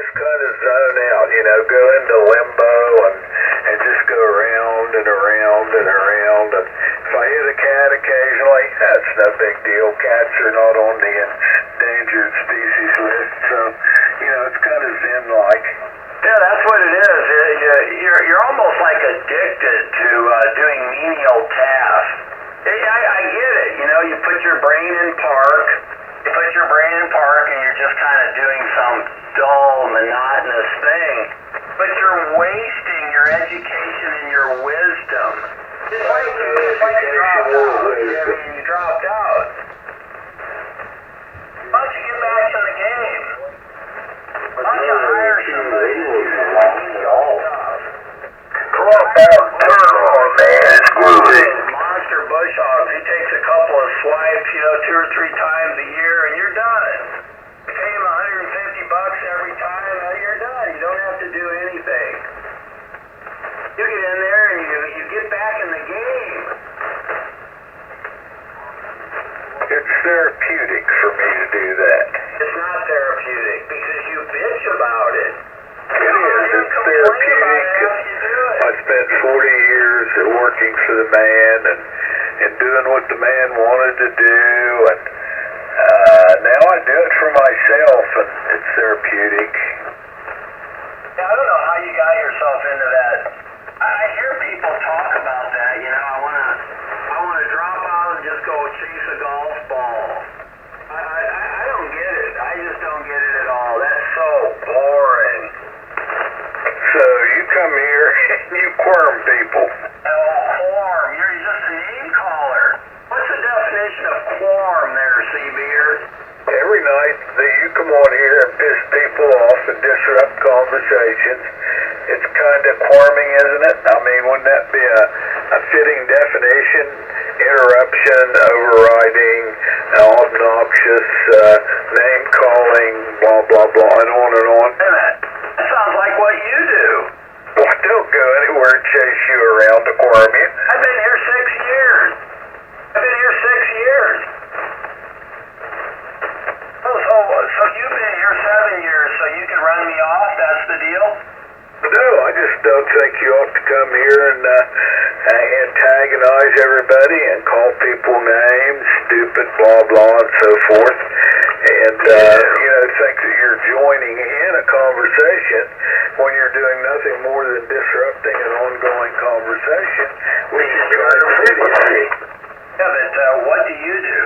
just kind of zone out, go into limbo and just go around and around and around. And if I hit a cat occasionally, that's no big deal. Cats are not on the endangered species list, so, it's kind of zen-like. Yeah, that's what it is. You're almost like addicted to doing menial tasks. I get it. You put your brain in park. You put your brain in park and you're just kind of doing some dull, monotonous thing. But you're wasting your education and your wisdom. It's like you dropped out. You dropped out. Why don't you get back to the game? Why don't you hire somebody to do that menial stuff? Come on down, turn on, man. It's groovy. Monster bush hogs. He takes a couple of swipes, 2 or 3 times a year, and you're done. You pay him $150 every time, and you're done. You don't have to do anything. You get in there and you get back in the game. It's therapeutic for me to do that. It's not therapeutic because you bitch about it. It is. It's therapeutic. I spent 40 years working for the man and doing what the man wanted to do, and now I do it for myself, and it's therapeutic. Yeah, I don't know how you got yourself into that. I hear people talk about that. I want to drop out and just go chase a golf ball. I don't get it. I just don't get it at all. That's so boring. So you come here and you quirm people. Oh, quorum. You're just a name caller. What's the definition of quorum there, Seabeard? Every night that you come on here and piss people off and disrupt conversations, it's kind of quorming, isn't it? I mean, wouldn't that be a fitting definition? Interruption, overriding, obnoxious, name-calling, blah, blah, blah, and on and on. That sounds like what you do. Well, I don't go anywhere and chase you around to quorum you. I've been here 6 years. I've been here 6 years. So you've been here 7 years, so you can run me off? That's the deal? No, I just don't think you ought to come here and antagonize everybody and call people names, stupid, blah, blah, and so forth. And, think that you're joining in a conversation when you're doing nothing more than disrupting an ongoing conversation, which is trying to idiocy. Yeah, but what do you do?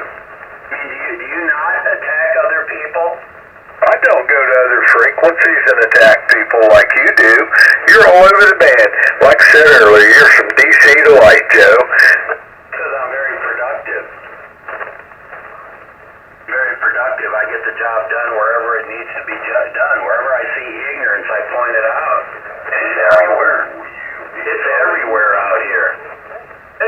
I mean, do you not attack other people? I don't go to other frequencies and attack people like you do. You're all over the band. Like I said earlier, you're from DC to Light, Joe. Because I'm very productive. Very productive. I get the job done wherever it needs to be done. Wherever I see ignorance, I point it out. And it's everywhere. It's everywhere out here.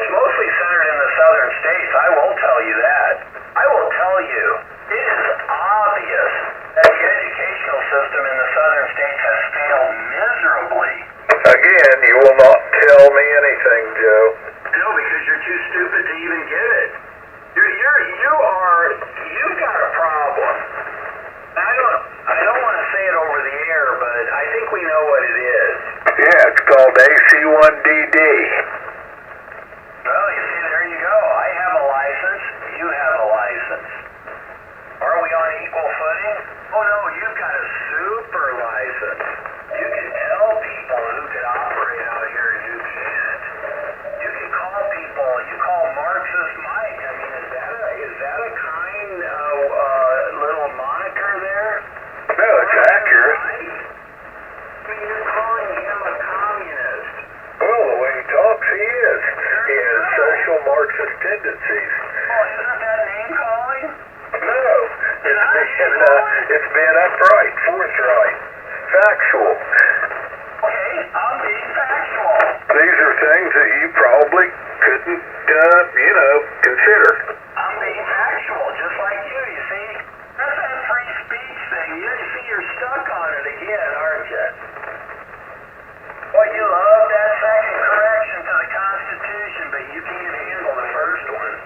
It's mostly centered in the southern states. I will tell you that. I will tell you, it is obvious that the educational system in the southern states has failed miserably. Again, you will not tell me anything, Joe. No, because you're too stupid to even get it. You've got a problem. I don't want to say it over the air, but I think we know what it is. Yeah, it's called AC1DD. Well, you see, there you go. I have a license. You have a license. Are we on equal footing? Oh, no, you've got a super license. You can tell people who can operate out here and who can't. You can call people. You call Marxist Mike. I mean, is that a kind little moniker there? No, it's accurate. I mean, you're calling him a communist. Well, the way he talks, he is. He has social Marxist tendencies. Oh, isn't that name calling? No, it's being upright, forthright, factual. Okay, I'm being factual. These are things that you probably couldn't, consider. I'm being factual, just like you see. That's that free speech thing. You see, you're stuck on it again, aren't you? Well, you love that second correction to the Constitution, but you can't handle the first one.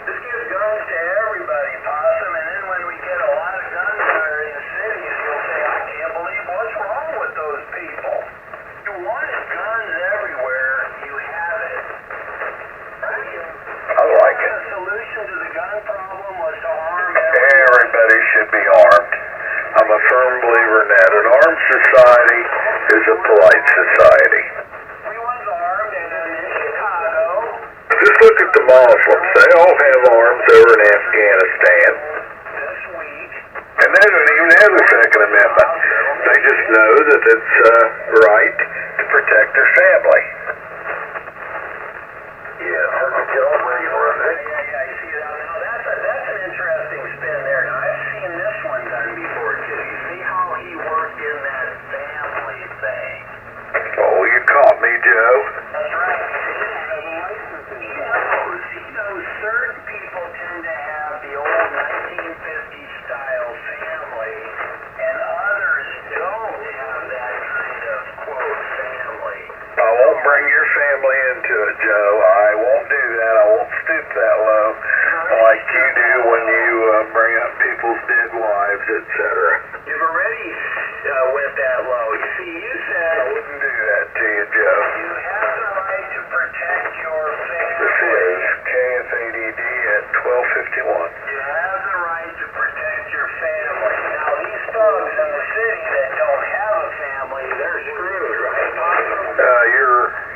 This gives guns to everybody, Possum, and then when we get a lot of should be armed. I'm a firm believer in that. An armed society is a polite society. Everyone's armed, and in Chicago, Just look at the Muslims. They all have arms over in Afghanistan. this week, And they don't even have a Second Amendment. They just know that it's right to protect their family. yeah, you see that? Now that's an interesting spin there. Now I've seen this one done before too. You see how he worked in that family thing? Oh, you caught me, Joe. That's right. He knows certain people tend to have the old 1950s style family, and others don't have that kind of quote family. I won't bring your family into it, Joe. I won't do that. I won't stoop that low like you do when you bring up people's dead wives, etc. You've already went that low. You see, you said I wouldn't do that to you, Joe. you have the right to protect your This family. is KFADD at 1251. You have the right to protect your family. Now, these thugs in the city that don't have a family, they're screwed, right, Papa?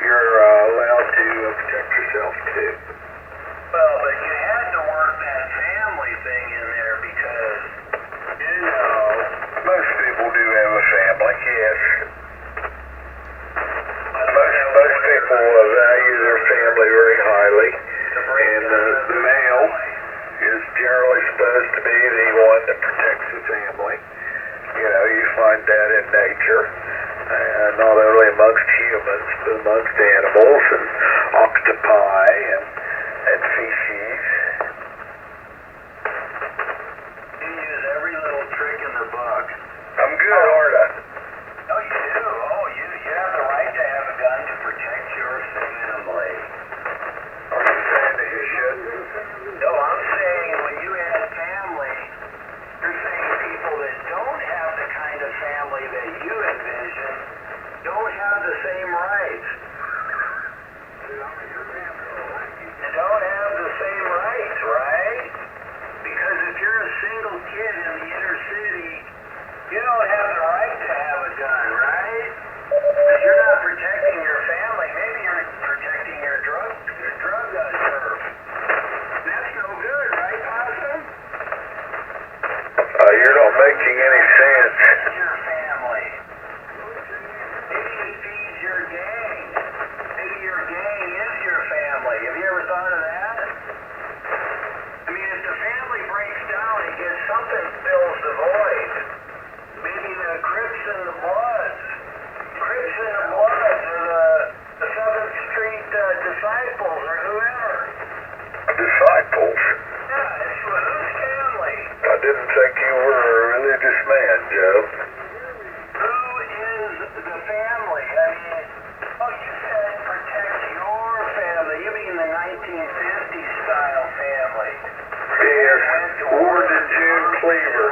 You're allowed to protect yourself too. Well, but you had to work that family thing in there because, you know, Most people do have a family, yes. Most people value their family very highly, and the male is generally supposed to be the one that protects the family. You know, you find that in nature, not only amongst humans, but amongst animals and octopi and fishes. you use every little trick in the book. I'm good, aren't I? Oh, you do? Oh, you have the right to have a gun to protect your family. Are you saying that you should? No, I'm saying when you add family, you're saying people that don't have the kind of family that you envision don't have the same rights. They don't have the same rights, right? Because if you're a single kid in the inner city, you don't have the right to have a gun, right? Because you're not protecting your family. Maybe you're protecting your drug turf. That's no good, right, Possum? You're not making any sense. Your family. Maybe it feeds your gang. Maybe your gang is your family. Have you ever thought of that? I mean, if the family breaks down and gets something fills the void, maybe the Crips and the Bloods. Crips and the Bloods or the 7th Street Disciples or whoever. Disciples? Yeah, it's whose family? I didn't think you were a religious man, Joe. Who is the family? I mean, oh, you said protect your family. You mean the 1950s style family? Yes, Ward and June Cleaver.